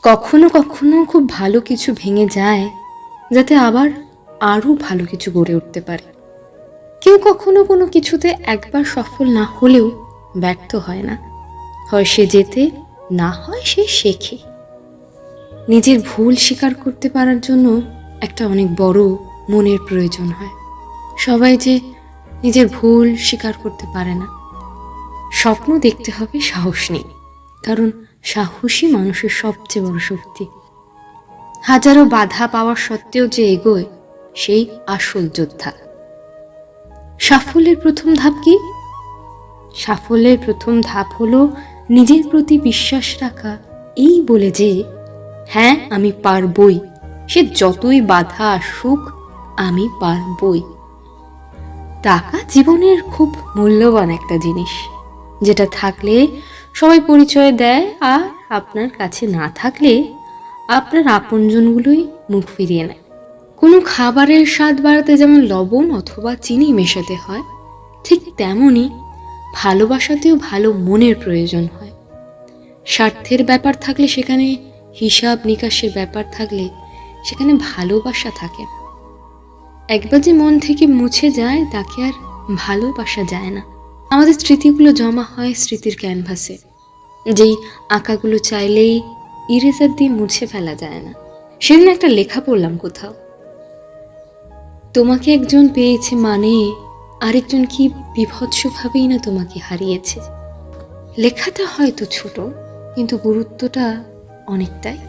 কখনো কখনো খুব ভালো কিছু ভেঙে যায় যাতে আবার আরও ভালো কিছু গড়ে উঠতে পারে। কেউ কখনো কোনো কিছুতে একবার সফল না হলেও ব্যর্থ হয় না, হয় সে জেতে, না হয় সে শেখে। নিজের ভুল স্বীকার করতে পারার জন্য একটা অনেক বড় মনের প্রয়োজন হয়। সবাই যে নিজের ভুল স্বীকার করতে পারে না। স্বপ্ন দেখতে হবে সাহস নেই, কারণ সাহসী মানুষের সবচেয়ে বড় শক্তি। হাজারো বাধা পাওয়ার সত্ত্বেও যে এগোয় সেই আসল যোদ্ধা। সাফল্যের প্রথম ধাপ কি? সাফল্যের প্রথম ধাপ হলো নিজের প্রতি বিশ্বাস রাখা, এই বলে যে হ্যাঁ আমি পারবই, সে যতই বাধা আসুক আমি পারবই। টাকা জীবনের খুব মূল্যবান একটা জিনিস, যেটা থাকলে সবাই পরিচয় দেয়, আর আপনার কাছে না থাকলে আপনার আপনজনগুলোই মুখ ফিরিয়ে নেয়। কোনো খাবারের স্বাদ বাড়াতে যেমন লবণ অথবা চিনি মেশাতে হয়, ঠিক তেমনই ভালোবাসাতেও ভালো মনের প্রয়োজন হয়। স্বার্থের ব্যাপার থাকলে সেখানে হিসাব নিকাশের ব্যাপার থাকলে সেখানে ভালোবাসা থাকে না। একবার যে মন থেকে মুছে যায় তাকে আর ভালোবাসা যায় না। আমাদের স্মৃতিগুলো জমা হয় স্মৃতির ক্যানভাসে, যেই আঁকাগুলো চাইলেই ইরেজার দিয়ে মুছে ফেলা যায় না। সেদিন একটা লেখা পড়লাম কোথাও, তোমাকে একজন পেয়েছে মানে আরেকজন কি বিভৎসভাবেই না তোমাকে হারিয়েছে। লেখাটা হয়তো ছোট, কিন্তু গুরুত্বটা অনেকটাই।